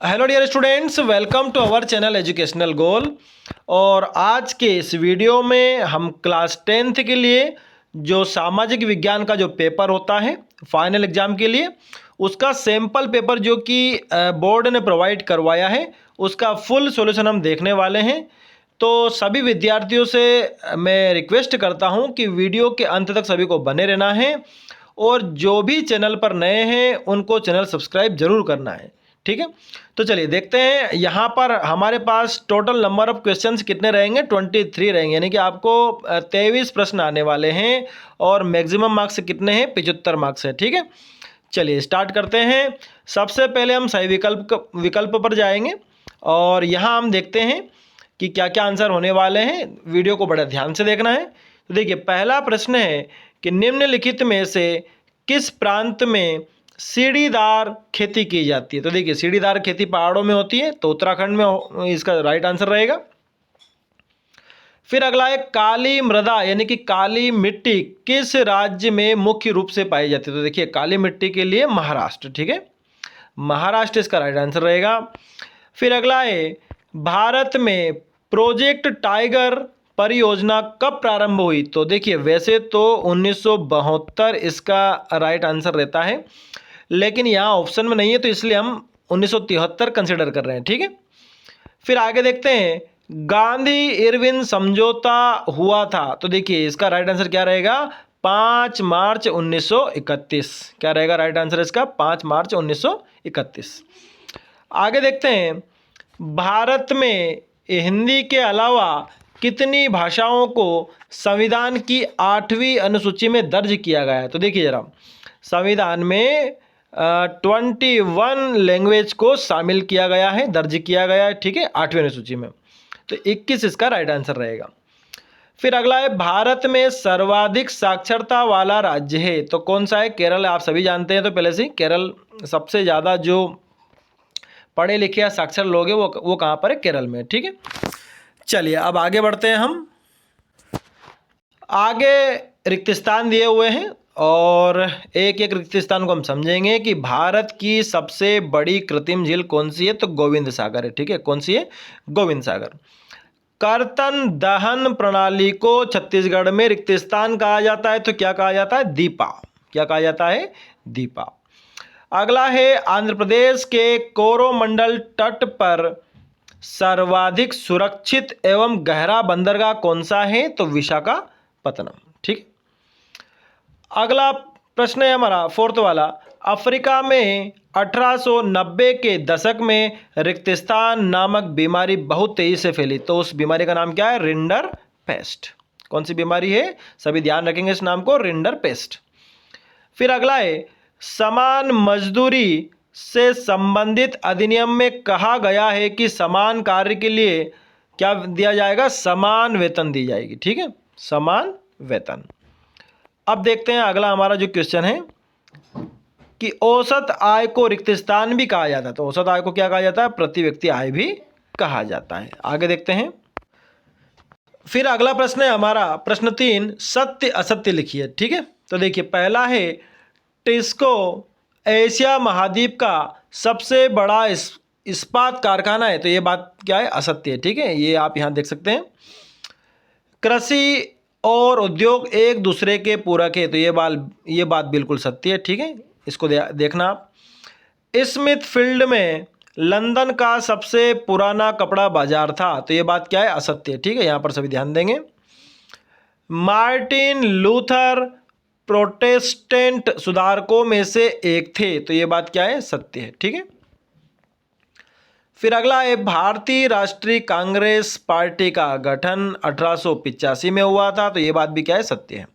Hello dear students, welcome to our channel educational goal. और आज के इस वीडियो में हम क्लास 10th के लिए जो सामाजिक विज्ञान का जो पेपर होता है फाइनल एग्जाम के लिए, उसका सैम्पल पेपर जो कि बोर्ड ने प्रोवाइड करवाया है, उसका फुल सॉल्यूशन हम देखने वाले हैं। तो सभी विद्यार्थियों से मैं रिक्वेस्ट करता हूं कि वीडियो के अंत तक सभी को बने रहना है, और जो भी चैनल पर नए हैं उनको चैनल सब्सक्राइब जरूर करना है। ठीक है, तो चलिए देखते हैं। यहाँ पर हमारे पास टोटल नंबर ऑफ क्वेश्चंस कितने रहेंगे, 23 रहेंगे, यानी कि आपको 23 प्रश्न आने वाले हैं और मैक्सिमम मार्क्स कितने हैं, 75 मार्क्स है। ठीक है, चलिए स्टार्ट करते हैं। सबसे पहले हम सही विकल्प पर जाएंगे और यहाँ हम देखते हैं कि क्या क्या आंसर होने वाले हैं। वीडियो को बड़े ध्यान से देखना है। तो देखिए, पहला प्रश्न है कि निम्नलिखित में से किस प्रांत में सीढ़ीदार खेती की जाती है। तो देखिए, सीढ़ीदार खेती पहाड़ों में होती है, तो उत्तराखंड में इसका राइट आंसर रहेगा। फिर अगला है काली मृदा यानी कि काली मिट्टी किस राज्य में मुख्य रूप से पाई जाती है। तो देखिए, काली मिट्टी के लिए महाराष्ट्र। ठीक है, महाराष्ट्र इसका राइट आंसर रहेगा। फिर अगला है भारत में प्रोजेक्ट टाइगर परियोजना कब प्रारंभ हुई। तो देखिए, वैसे तो 1972 इसका राइट आंसर रहता है, लेकिन यहाँ ऑप्शन में नहीं है, तो इसलिए हम 1973 कंसिडर कर रहे हैं। ठीक है, फिर आगे देखते हैं गांधी इरविन समझौता हुआ था। तो देखिए, इसका राइट आंसर क्या रहेगा, 5 मार्च 1931। क्या रहेगा राइट आंसर इसका, 5 मार्च 1931। आगे देखते हैं भारत में हिंदी के अलावा कितनी भाषाओं को संविधान की 8वीं अनुसूची में दर्ज किया गया है। तो देखिए जरा, संविधान में 21 लैंग्वेज को शामिल किया गया है, दर्ज किया गया है। ठीक है, 8वीं अनुसूची में, तो 21 इसका राइट आंसर रहेगा। फिर अगला है भारत में सर्वाधिक साक्षरता वाला राज्य है, तो कौन सा है, केरल। आप सभी जानते हैं तो पहले से ही, केरल सबसे ज़्यादा जो पढ़े लिखे या साक्षर लोग हैं वो कहाँ पर है, केरल में। ठीक है, चलिए अब आगे बढ़ते हैं। हम आगे रिक्त स्थान दिए हुए हैं और एक एक रिक्त स्थान को हम समझेंगे कि भारत की सबसे बड़ी कृत्रिम झील कौन सी है। तो गोविंद सागर है। ठीक है, कौन सी है, गोविंद सागर। कर्तन दहन प्रणाली को छत्तीसगढ़ में रिक्त स्थान कहा जाता है, तो क्या कहा जाता है, दीपा। क्या कहा जाता है, दीपा। अगला है आंध्र प्रदेश के कोरोमंडल तट पर सर्वाधिक सुरक्षित एवं गहरा बंदरगाह कौन सा है। तो विशाखापत्तनम। ठीक, अगला प्रश्न है हमारा फोर्थ वाला, अफ्रीका में 1890 के दशक में रिक्त स्थान नामक बीमारी बहुत तेजी से फैली, तो उस बीमारी का नाम क्या है, रिंडर पेस्ट। कौन सी बीमारी है, सभी ध्यान रखेंगे इस नाम को, रिंडर पेस्ट। फिर अगला है समान मजदूरी से संबंधित अधिनियम में कहा गया है कि समान कार्य के लिए क्या दिया जाएगा, समान वेतन दी जाएगी। ठीक है, समान वेतन। अब देखते हैं अगला हमारा जो क्वेश्चन है कि औसत आय को रिक्त स्थान भी कहा जाता है। तो औसत आय को क्या कहा जाता है, प्रति व्यक्ति आय भी कहा जाता है। आगे देखते हैं। फिर अगला प्रश्न है हमारा प्रश्न 3, सत्य असत्य लिखिए। ठीक है, तो देखिए पहला है टिस्को एशिया महाद्वीप का सबसे बड़ा इस्पात कारखाना है, तो ये बात क्या है, असत्य है। ठीक है, ये आप यहाँ देख सकते हैं। कृषि और उद्योग एक दूसरे के पूरक है, तो ये बात बिल्कुल सत्य है। ठीक है, इसको देखना आप। स्मिथ फील्ड में लंदन का सबसे पुराना कपड़ा बाजार था, तो ये बात क्या है, असत्य है। ठीक है, यहाँ पर सभी ध्यान देंगे। मार्टिन लूथर प्रोटेस्टेंट सुधारकों में से एक थे, तो ये बात क्या है, सत्य है। ठीक है, फिर अगला है भारतीय राष्ट्रीय कांग्रेस पार्टी का गठन 1885 में हुआ था, तो ये बात भी क्या है, सत्य है।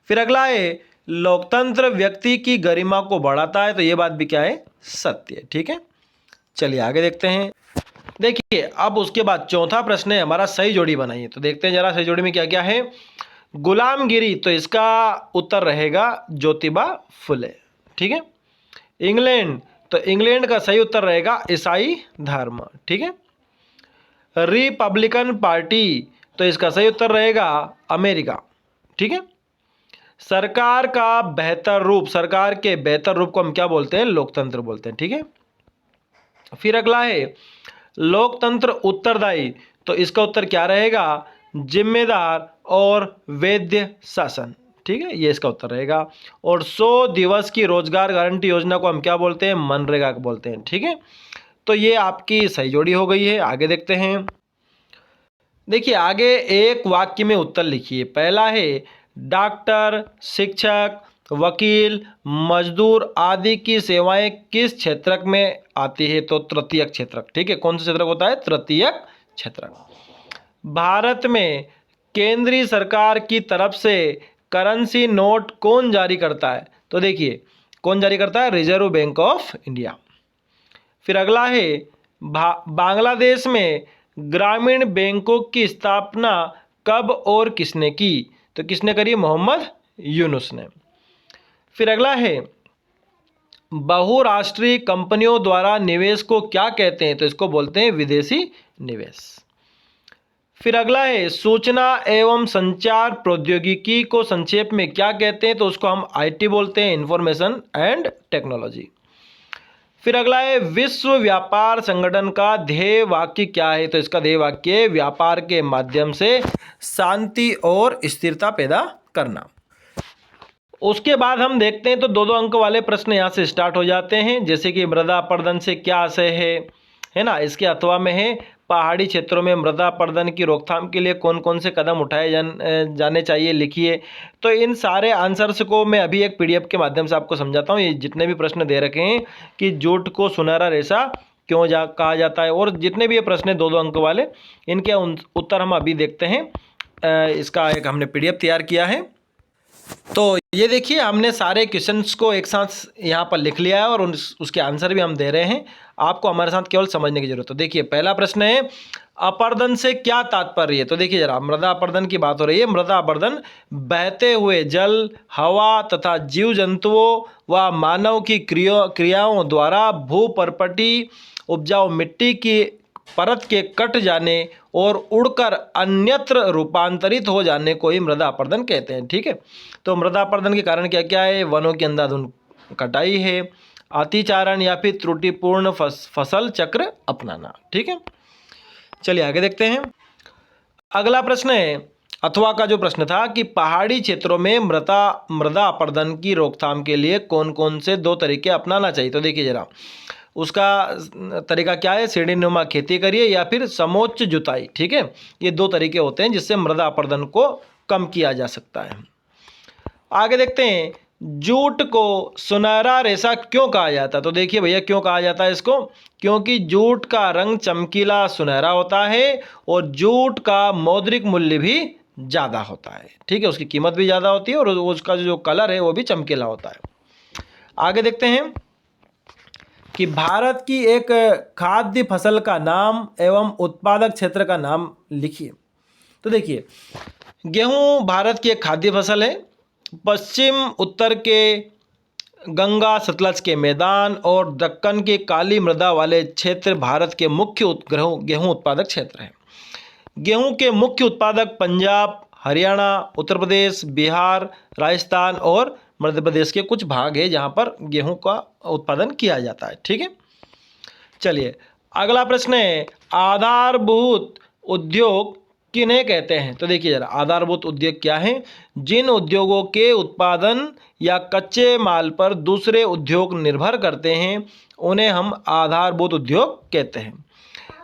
फिर अगला है लोकतंत्र व्यक्ति की गरिमा को बढ़ाता है, तो ये बात भी क्या है, सत्य है। ठीक है, चलिए आगे देखते हैं। देखिए, अब उसके बाद चौथा प्रश्न है हमारा, सही जोड़ी बनाइए। तो देखते हैं जरा सही जोड़ी में क्या क्या है। गुलामगिरी, तो इसका उत्तर रहेगा ज्योतिबा फुले। ठीक है, इंग्लैंड, तो इंग्लैंड का सही उत्तर रहेगा ईसाई धर्म। ठीक है, रिपब्लिकन पार्टी, तो इसका सही उत्तर रहेगा अमेरिका। ठीक है, सरकार का बेहतर रूप, सरकार के बेहतर रूप को हम क्या बोलते हैं, लोकतंत्र बोलते हैं। ठीक है, फिर अगला है लोकतंत्र उत्तरदायी, तो इसका उत्तर क्या रहेगा? जिम्मेदार और वैध शासन। ठीक है, ये इसका उत्तर रहेगा। और 100 दिवस की रोजगार गारंटी योजना को हम क्या बोलते हैं? मनरेगा को बोलते हैं। ठीक है, तो ये आपकी सही जोड़ी हो गई है। आगे देखते हैं। देखिए आगे एक वाक्य में उत्तर लिखिए। पहला है डॉक्टर, शिक्षक, वकील, मजदूर आदि की सेवाएं किस क्षेत्रक में आती है? तो तृतीयक क्षेत्रक। ठीक है, कौन सा क्षेत्रक होता है? तृतीयक क्षेत्रक। भारत में केंद्रीय सरकार की तरफ से करेंसी नोट कौन जारी करता है? तो देखिए कौन जारी करता है? Reserve bank of India. फिर अगला है बांग्लादेश में ग्रामीण बैंकों की स्थापना कब और किसने की? तो किसने करी? मोहम्मद यूनुस ने। फिर अगला है बहुराष्ट्रीय कंपनियों द्वारा निवेश को क्या कहते हैं? तो इसको बोलते हैं विदेशी निवेश। फिर अगला है सूचना एवं संचार प्रौद्योगिकी को संक्षेप में क्या कहते हैं? तो उसको हम आईटी बोलते हैं, इंफॉर्मेशन एंड टेक्नोलॉजी। फिर अगला है विश्व व्यापार संगठन का ध्येय वाक्य क्या है? तो इसका ध्येय वाक्य है व्यापार के माध्यम से शांति और स्थिरता पैदा करना। उसके बाद हम देखते हैं तो दो दो अंक वाले प्रश्न यहाँ से स्टार्ट हो जाते हैं, जैसे कि मृदा अपरदन से क्या आशय है ना। इसके अथवा में है पहाड़ी क्षेत्रों में मृदा अपरदन की रोकथाम के लिए कौन कौन से कदम उठाए जाने चाहिए, लिखिए। तो इन सारे आंसर्स को मैं अभी एक पीडीएफ के माध्यम से आपको समझाता हूँ। ये जितने भी प्रश्न दे रखे हैं कि जूट को सुनहरा रेशा क्यों कहा जाता है, और जितने भी ये प्रश्न दो दो अंक वाले, इनके उत्तर हम अभी देखते हैं। इसका एक हमने पीडीएफ तैयार किया है। तो ये देखिए हमने सारे क्वेश्चंस को एक साथ यहाँ पर लिख लिया है और उसके आंसर भी हम दे रहे हैं। आपको हमारे साथ केवल समझने की जरूरत है। देखिए पहला प्रश्न है अपरदन से क्या तात्पर्य है? तो देखिए जरा, मृदा अपरदन की बात हो रही है। मृदा अपरदन बहते हुए जल, हवा तथा जीव जंतुओं व मानव की क्रियाओं द्वारा भूपर्पटी उपजाऊ मिट्टी की परत के कट जाने और उड़कर अन्यत्र रूपांतरित हो जाने को ही मृदा अपरदन कहते हैं। ठीक है, तो मृदा अपरदन के कारण क्या क्या है? वनों की अंधाधुंध कटाई है, अतिचारण या फिर त्रुटिपूर्ण फसल चक्र अपनाना। ठीक है, चलिए आगे देखते हैं। अगला प्रश्न है अथवा का जो प्रश्न था कि पहाड़ी क्षेत्रों में मृदा अपरदन की रोकथाम के लिए कौन कौन से 2 तरीके अपनाना चाहिए? तो देखिए जरा, उसका तरीका क्या है? सीढ़ीनुमा खेती करिए या फिर समोच्च जुताई। ठीक है, ये 2 तरीके होते हैं जिससे मृदा अपरदन को कम किया जा सकता है। आगे देखते हैं जूट को सुनहरा रेशा क्यों कहा जाता है? तो देखिए भैया क्यों कहा जाता है इसको? क्योंकि जूट का रंग चमकीला सुनहरा होता है और जूट का मौद्रिक मूल्य भी ज़्यादा होता है। ठीक है, उसकी कीमत भी ज़्यादा होती है और उसका जो कलर है वो भी चमकीला होता है। आगे देखते हैं कि भारत की एक खाद्य फसल का नाम एवं उत्पादक क्षेत्र का नाम लिखिए। तो देखिए गेहूं भारत की एक खाद्य फसल है। पश्चिम उत्तर के गंगा सतलज के मैदान और दक्कन के काली मृदा वाले क्षेत्र भारत के मुख्य गेहूं उत्पादक क्षेत्र हैं। गेहूं के मुख्य उत्पादक पंजाब, हरियाणा, उत्तर प्रदेश, बिहार, राजस्थान और मध्य प्रदेश के कुछ भाग है जहां पर गेहूं का उत्पादन किया जाता है। ठीक है, चलिए अगला प्रश्न है आधारभूत उद्योग किन्हें कहते हैं? तो देखिए जरा, आधारभूत उद्योग क्या है? जिन उद्योगों के उत्पादन या कच्चे माल पर दूसरे उद्योग निर्भर करते हैं उन्हें हम आधारभूत उद्योग कहते हैं।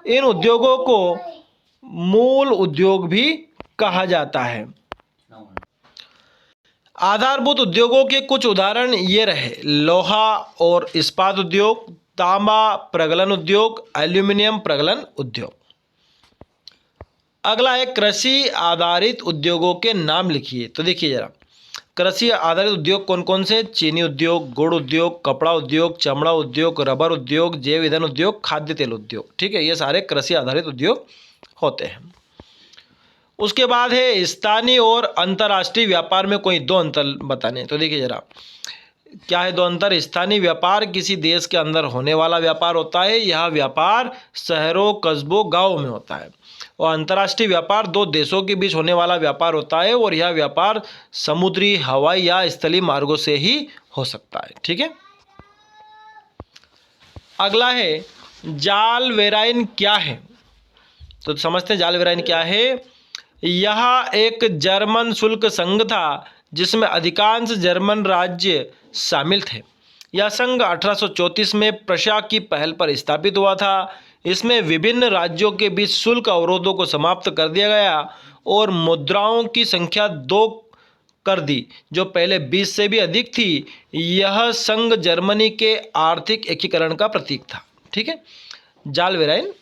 इन उद्योगों को मूल उद्योग भी कहा जाता है। आधारभूत उद्योगों के कुछ उदाहरण ये रहे: लोहा और इस्पात उद्योग, तांबा प्रगलन उद्योग, एल्यूमिनियम प्रगलन उद्योग। अगला है कृषि आधारित उद्योगों के नाम लिखिए। तो देखिए जरा, कृषि आधारित उद्योग कौन कौन से? चीनी उद्योग, गुड़ उद्योग, कपड़ा उद्योग, चमड़ा उद्योग, रबर उद्योग, जैव ईंधन उद्योग, खाद्य तेल उद्योग। ठीक है, ये सारे कृषि आधारित उद्योग होते हैं। उसके बाद है स्थानीय और अंतर्राष्ट्रीय व्यापार में कोई 2 अंतर बताने। तो देखिए जरा, क्या है 2 अंतर? स्थानीय व्यापार किसी देश के अंदर होने वाला व्यापार होता है, यह व्यापार शहरों, कस्बों, गाँव में होता है। और अंतर्राष्ट्रीय व्यापार 2 देशों के बीच होने वाला व्यापार होता है और यह व्यापार समुद्री, हवाई या स्थलीय मार्गों से ही हो सकता है। ठीक है, अगला है जालवेराइन क्या है? तो समझते हैं जालवेराइन क्या है। यह एक जर्मन शुल्क संघ था जिसमें अधिकांश जर्मन राज्य शामिल थे। यह संघ 1834 में प्रशा की पहल पर स्थापित हुआ था। इसमें विभिन्न राज्यों के बीच शुल्क अवरोधों को समाप्त कर दिया गया और मुद्राओं की संख्या 2 कर दी, जो पहले 20 से भी अधिक थी। यह संघ जर्मनी के आर्थिक एकीकरण का प्रतीक था। ठीक है, जालवेराइन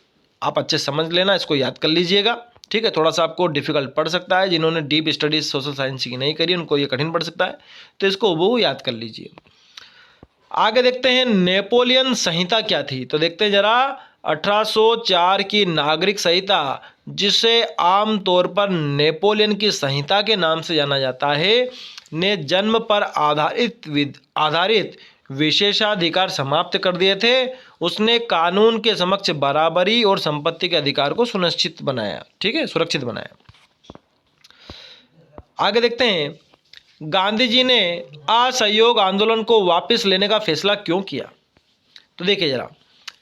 आप अच्छे समझ लेना, इसको याद कर लीजिएगा। ठीक है, थोड़ा सा आपको डिफिकल्ट पड़ सकता है, जिन्होंने डीप स्टडीज सोशल साइंस की नहीं करी उनको ये कठिन पड़ सकता है, तो इसको वो याद कर लीजिए। आगे देखते हैं नेपोलियन संहिता क्या थी। तो देखते हैं जरा, 1804 की नागरिक संहिता, जिसे आमतौर पर नेपोलियन की संहिता के नाम से जाना जाता है, ने जन्म पर आधारित विशेषाधिकार समाप्त कर दिए थे। उसने कानून के समक्ष बराबरी और संपत्ति के अधिकार को सुनिश्चित बनाया। ठीक है, सुरक्षित बनाया। आगे देखते हैं, गांधी जी ने असहयोग आंदोलन को वापस लेने का फैसला क्यों किया? तो देखिए जरा,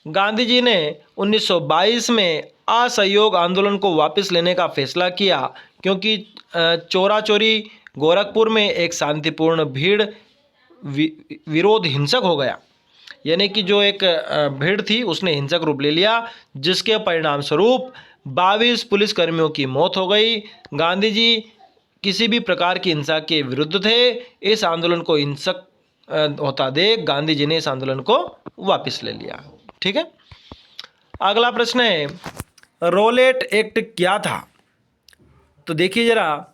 गांधी जी ने 1922 में असहयोग आंदोलन को वापस लेने का फैसला किया क्योंकि चोरा चोरी गोरखपुर में एक शांतिपूर्ण भीड़ विरोध हिंसक हो गया। यानी कि जो एक भीड़ थी उसने हिंसक रूप ले लिया, जिसके परिणाम स्वरूप 22 पुलिसकर्मियों की मौत हो गई। गांधी जी किसी भी प्रकार की हिंसा के विरुद्ध थे। इस आंदोलन को हिंसक होता देख गांधी जी ने इस आंदोलन को वापस ले लिया। ठीक है, अगला प्रश्न है, रोलेट एक्ट क्या था? तो देखिए जरा,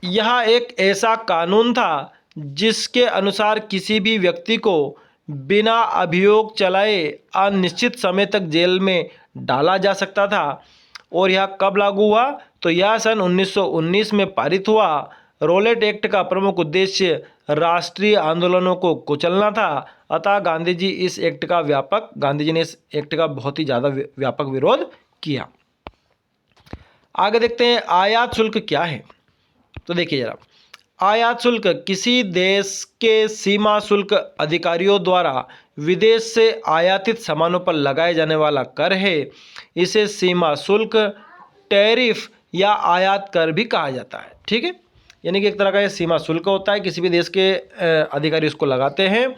यह एक ऐसा कानून था जिसके अनुसार किसी भी व्यक्ति को बिना अभियोग चलाए अनिश्चित समय तक जेल में डाला जा सकता था। और यह कब लागू हुआ? तो यह सन 1919 में पारित हुआ। रोलेट एक्ट का प्रमुख उद्देश्य राष्ट्रीय आंदोलनों को कुचलना था। अतः गांधी जी ने इस एक्ट का बहुत ही ज़्यादा व्यापक विरोध किया। आगे देखते हैं, आयात शुल्क क्या है? तो देखिए जरा, आयात शुल्क किसी देश के सीमा शुल्क अधिकारियों द्वारा विदेश से आयातित सामानों पर लगाए जाने वाला कर है। इसे सीमा शुल्क, टैरिफ या आयात कर भी कहा जाता है। ठीक है, यानी कि एक तरह का ये सीमा शुल्क होता है, किसी भी देश के अधिकारी उसको लगाते हैं।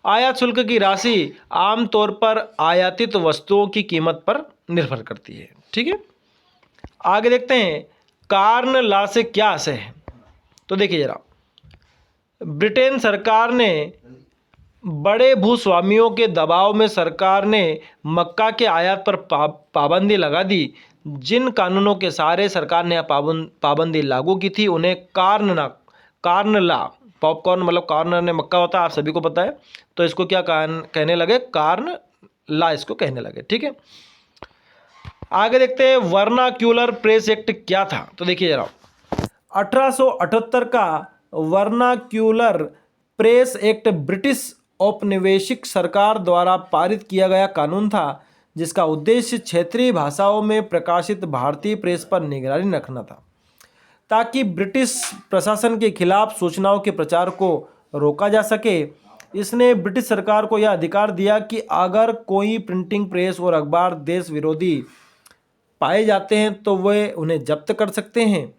आयात शुल्क की राशि आमतौर पर आयातित वस्तुओं की कीमत पर निर्भर करती है। ठीक है, आगे देखते हैं, कार्न लॉ से क्या आशय है? तो देखिए जरा, ब्रिटेन सरकार ने बड़े भूस्वामियों के दबाव में सरकार ने मक्का के आयात पर पाबंदी लगा दी। जिन कानूनों के सहारे सरकार ने पाबंदी लागू की थी उन्हें कार्न लॉ, पॉपकॉर्न मतलब कॉर्नर ने मक्का होता है, आप सभी को पता है, तो इसको क्या कहने लगे? कार्न लॉ इसको कहने लगे। ठीक है, आगे देखते हैं, वर्नाक्यूलर प्रेस एक्ट क्या था? तो देखिए जरा, 1878 का वर्नाक्यूलर प्रेस एक्ट ब्रिटिश औपनिवेशिक सरकार द्वारा पारित किया गया कानून था, जिसका उद्देश्य क्षेत्रीय भाषाओं में प्रकाशित भारतीय प्रेस पर निगरानी रखना था, ताकि ब्रिटिश प्रशासन के खिलाफ सूचनाओं के प्रचार को रोका जा सके। इसने ब्रिटिश सरकार को यह अधिकार दिया कि अगर कोई प्रिंटिंग प्रेस और अखबार देश विरोधी पाए जाते हैं तो वे उन्हें जब्त कर सकते हैं।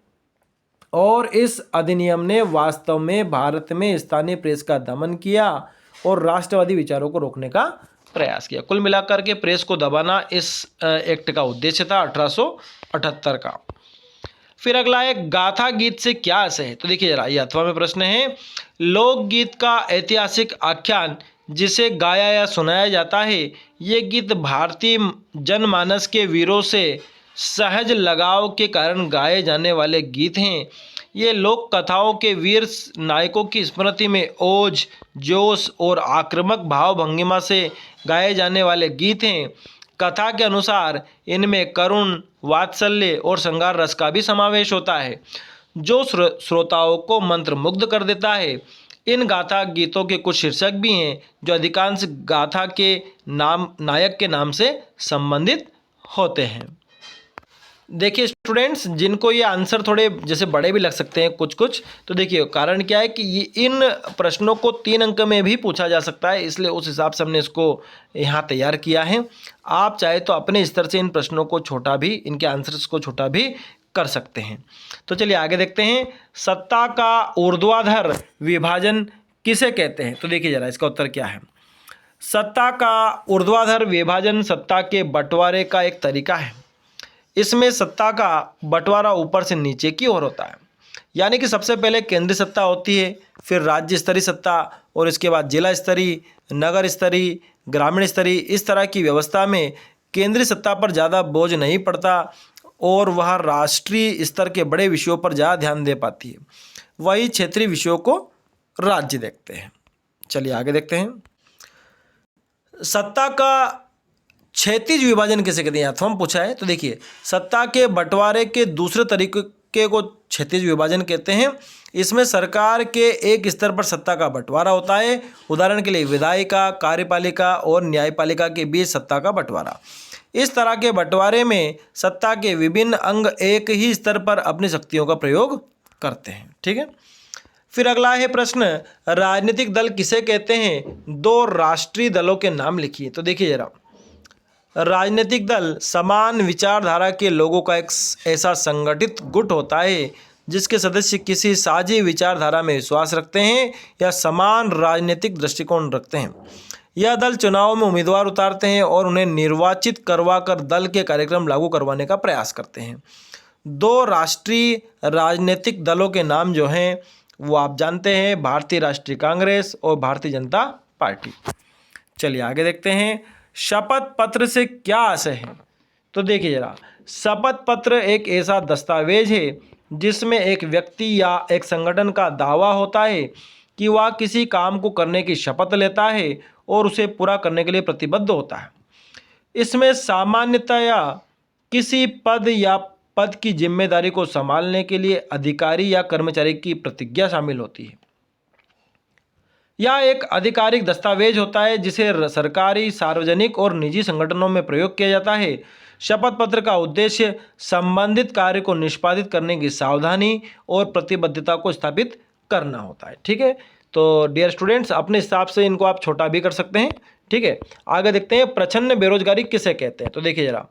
और इस अधिनियम ने वास्तव में भारत में स्थानीय प्रेस का दमन किया और राष्ट्रवादी विचारों को रोकने का प्रयास किया। कुल मिलाकर के प्रेस को दबाना इस एक्ट का उद्देश्य था 1878 का। फिर अगला है, गाथा गीत से क्या आशय है? तो देखिए जरा, ये अथवा में प्रश्न है, लोकगीत का ऐतिहासिक आख्यान जिसे गाया या सुनाया जाता है। ये गीत भारतीय जनमानस के वीरों से सहज लगाव के कारण गाए जाने वाले गीत हैं। ये लोक कथाओं के वीर नायकों की स्मृति में ओज, जोश और आक्रामक भाव भंगिमा से गाए जाने वाले गीत हैं। कथा के अनुसार इनमें करुण, वात्सल्य और श्रृंगार रस का भी समावेश होता है, जो श्रोताओं को मंत्रमुग्ध कर देता है। इन गाथा गीतों के कुछ शीर्षक भी हैं जो अधिकांश गाथा के नायक के नाम से संबंधित होते हैं। देखिए स्टूडेंट्स, जिनको ये आंसर थोड़े जैसे बड़े भी लग सकते हैं कुछ कुछ, तो देखिए कारण क्या है कि ये इन प्रश्नों को 3 अंक में भी पूछा जा सकता है, इसलिए उस हिसाब से हमने इसको यहाँ तैयार किया है। आप चाहे तो अपने स्तर से इन प्रश्नों को छोटा भी, इनके आंसर्स को छोटा भी कर सकते हैं। तो चलिए आगे देखते हैं, सत्ता का ऊर्ध्वाधर विभाजन किसे कहते हैं? तो देखिए जरा इसका उत्तर क्या है। सत्ता का ऊर्ध्वाधर विभाजन सत्ता के बंटवारे का एक तरीका है। इसमें सत्ता का बंटवारा ऊपर से नीचे की ओर होता है, यानी कि सबसे पहले केंद्रीय सत्ता होती है, फिर राज्य स्तरीय सत्ता, और इसके बाद जिला स्तरीय, नगर स्तरीय, ग्रामीण स्तरीय। इस तरह की व्यवस्था में केंद्रीय सत्ता पर ज़्यादा बोझ नहीं पड़ता और वह राष्ट्रीय स्तर के बड़े विषयों पर ज़्यादा ध्यान दे पाती है। वही क्षेत्रीय विषयों को राज्य देखते हैं। चलिए आगे देखते हैं, सत्ता का क्षैतिज विभाजन किसे कहते हैं? यहाँ तो हम पूछा है। तो देखिए, सत्ता के बंटवारे के दूसरे तरीके को क्षैतिज विभाजन कहते हैं। इसमें सरकार के एक स्तर पर सत्ता का बंटवारा होता है। उदाहरण के लिए विधायिका, कार्यपालिका और न्यायपालिका के बीच सत्ता का बंटवारा। इस तरह के बंटवारे में सत्ता के विभिन्न अंग एक ही स्तर पर अपनी शक्तियों का प्रयोग करते हैं। ठीक है, फिर अगला है प्रश्न, राजनीतिक दल किसे कहते हैं? 2 राष्ट्रीय दलों के नाम लिखिए। तो देखिए जरा, राजनीतिक दल समान विचारधारा के लोगों का एक ऐसा संगठित गुट होता है जिसके सदस्य किसी साझी विचारधारा में विश्वास रखते हैं या समान राजनीतिक दृष्टिकोण रखते हैं। यह दल चुनाव में उम्मीदवार उतारते हैं और उन्हें निर्वाचित करवाकर दल के कार्यक्रम लागू करवाने का प्रयास करते हैं। 2 राष्ट्रीय राजनीतिक दलों के नाम जो हैं वो आप जानते हैं, भारतीय राष्ट्रीय कांग्रेस और भारतीय जनता पार्टी। चलिए आगे देखते हैं, शपथ पत्र से क्या आशय है? तो देखिए जरा, शपथ पत्र एक ऐसा दस्तावेज है जिसमें एक व्यक्ति या एक संगठन का दावा होता है कि वह किसी काम को करने की शपथ लेता है और उसे पूरा करने के लिए प्रतिबद्ध होता है। इसमें सामान्यतया किसी पद की जिम्मेदारी को संभालने के लिए अधिकारी या कर्मचारी की प्रतिज्ञा शामिल होती है। यह एक आधिकारिक दस्तावेज होता है जिसे सरकारी, सार्वजनिक और निजी संगठनों में प्रयोग किया जाता है। शपथ पत्र का उद्देश्य संबंधित कार्य को निष्पादित करने की सावधानी और प्रतिबद्धता को स्थापित करना होता है। ठीक है, तो डियर स्टूडेंट्स, अपने हिसाब से इनको आप छोटा भी कर सकते हैं। ठीक है, आगे देखते हैं, प्रच्छन्न बेरोजगारी किसे कहते हैं? तो देखिए जरा,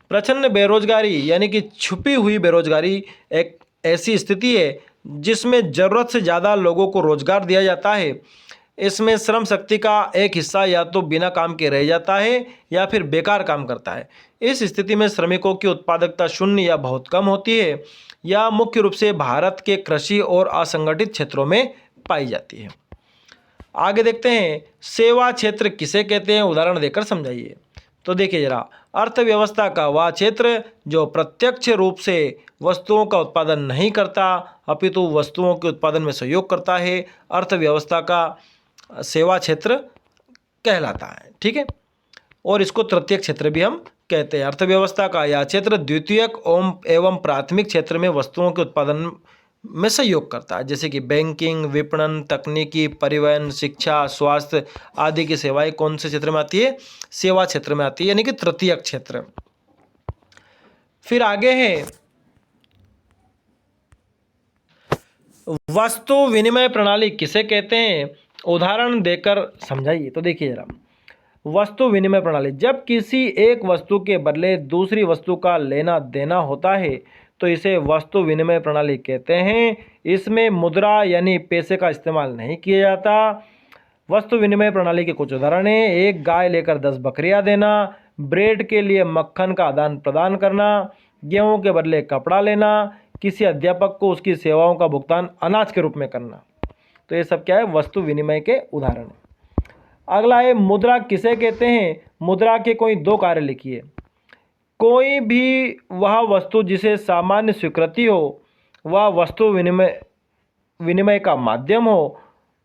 प्रच्छन्न बेरोजगारी यानी कि छुपी हुई बेरोजगारी एक ऐसी स्थिति है जिसमें ज़रूरत से ज़्यादा लोगों को रोजगार दिया जाता है। इसमें श्रम शक्ति का एक हिस्सा या तो बिना काम के रह जाता है या फिर बेकार काम करता है। इस स्थिति में श्रमिकों की उत्पादकता शून्य या बहुत कम होती है। यह मुख्य रूप से भारत के कृषि और असंगठित क्षेत्रों में पाई जाती है। आगे देखते हैं, सेवा क्षेत्र किसे कहते हैं? उदाहरण देकर समझाइए। तो देखिए जरा, अर्थव्यवस्था का वह क्षेत्र जो प्रत्यक्ष रूप से वस्तुओं का उत्पादन नहीं करता अपितु वस्तुओं के उत्पादन में सहयोग करता है, अर्थव्यवस्था का सेवा क्षेत्र कहलाता है। ठीक है, और इसको तृतीयक क्षेत्र भी हम कहते हैं। अर्थव्यवस्था का यह क्षेत्र द्वितीयक एवं प्राथमिक क्षेत्र में वस्तुओं के उत्पादन में सहयोग करता है, जैसे कि बैंकिंग, विपणन, तकनीकी, परिवहन, शिक्षा, स्वास्थ्य आदि की सेवाएं कौन से क्षेत्र में आती है? सेवा क्षेत्र में आती है, यानी कि तृतीयक क्षेत्र। फिर आगे है वस्तु विनिमय प्रणाली किसे कहते हैं? उदाहरण देकर समझाइए। तो देखिए जरा, वस्तु विनिमय प्रणाली, जब किसी एक वस्तु के बदले दूसरी वस्तु का लेना देना होता है तो इसे वस्तु विनिमय प्रणाली कहते हैं। इसमें मुद्रा यानी पैसे का इस्तेमाल नहीं किया जाता। वस्तु विनिमय प्रणाली के कुछ उदाहरण हैं, एक गाय लेकर 10 बकरियां देना, ब्रेड के लिए मक्खन का आदान प्रदान करना, गेहूं के बदले कपड़ा लेना, किसी अध्यापक को उसकी सेवाओं का भुगतान अनाज के रूप में करना। तो ये सब क्या है? वस्तु विनिमय के उदाहरण है। अगला है मुद्रा किसे कहते हैं? मुद्रा के कोई 2 कार्य लिखिए। कोई भी वह वस्तु जिसे सामान्य स्वीकृति हो, वह वस्तु विनिमय का माध्यम हो,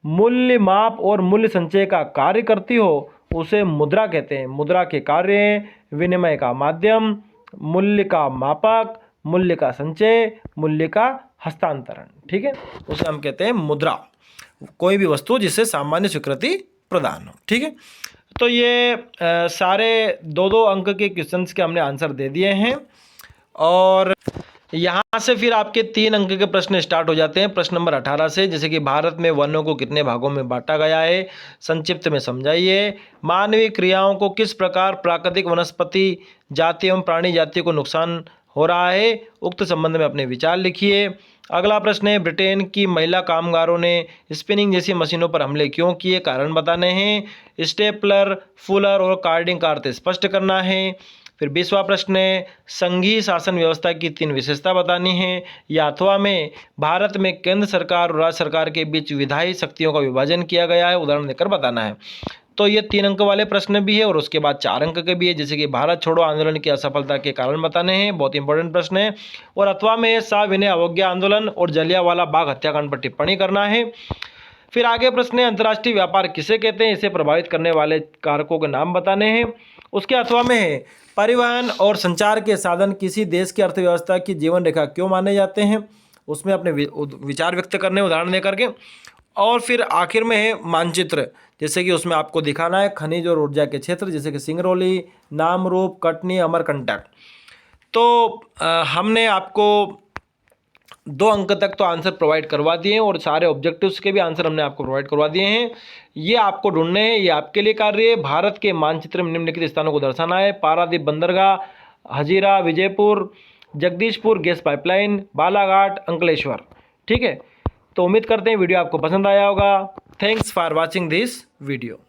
मूल्य माप और मूल्य संचय का कार्य करती हो, उसे मुद्रा कहते हैं। मुद्रा के कार्य हैं विनिमय का माध्यम, मूल्य का मापक, मूल्य का संचय, मूल्य का हस्तांतरण। ठीक है, उसे हम कहते हैं मुद्रा। कोई भी वस्तु जिसे सामान्य स्वीकृति प्रदान हो। ठीक है, तो ये सारे 2-2 अंक के क्वेश्चंस के हमने आंसर दे दिए हैं और यहाँ से फिर आपके 3 अंक के प्रश्न स्टार्ट हो जाते हैं। प्रश्न नंबर 18 से, जैसे कि भारत में वनों को कितने भागों में बांटा गया है, संक्षिप्त में समझाइए। मानवीय क्रियाओं को किस प्रकार प्राकृतिक वनस्पति जाति एवं प्राणी जाति को नुकसान हो रहा है, उक्त संबंध में अपने विचार लिखिए। अगला प्रश्न है, ब्रिटेन की महिला कामगारों ने स्पिनिंग जैसी मशीनों पर हमले क्यों किए, कारण बताने हैं। स्टेपलर, फुलर और कार्डिंग का अर्थ स्पष्ट करना है। फिर 20वां प्रश्न है, संघीय शासन व्यवस्था की 3 विशेषता बतानी है। या अथवा में भारत में केंद्र सरकार और राज्य सरकार के बीच विधायी शक्तियों का विभाजन किया गया है, उदाहरण देकर बताना है। तो ये 3 अंक वाले प्रश्न भी है और उसके बाद 4 अंक के भी है, जैसे कि भारत छोड़ो आंदोलन की असफलता के कारण बताने हैं, बहुत इंपॉर्टेंट प्रश्न है। और अथवा में साविनय अवज्ञा आंदोलन और जलियांवाला बाग हत्याकांड पर टिप्पणी करना है। फिर आगे प्रश्न है, अंतर्राष्ट्रीय व्यापार किसे कहते हैं, इसे प्रभावित करने वाले कारकों के नाम बताने हैं। उसके अथवा में है, परिवहन और संचार के साधन किसी देश की अर्थव्यवस्था की जीवन रेखा क्यों माने जाते हैं, उसमें अपने विचार व्यक्त करने, उदाहरण दे करके। और फिर आखिर में है मानचित्र, जैसे कि उसमें आपको दिखाना है खनिज और ऊर्जा के क्षेत्र, जैसे कि सिंगरौली, नामरूप, कटनी, अमरकंटक। तो हमने आपको 2 अंक तक तो आंसर प्रोवाइड करवा दिए हैं और सारे ऑब्जेक्टिव्स के भी आंसर हमने आपको प्रोवाइड करवा दिए हैं। ये आपको ढूंढने हैं, ये आपके लिए कार्य है। भारत के मानचित्र में निम्नलिखित स्थानों को दर्शाना है। पारादीप बंदरगाह, हजीरा, विजयपुर, जगदीशपुर गैस पाइपलाइन, बालाघाट, अंकलेश्वर। ठीक है, तो उम्मीद करते हैं वीडियो आपको पसंद आया होगा। Thanks for watching this video.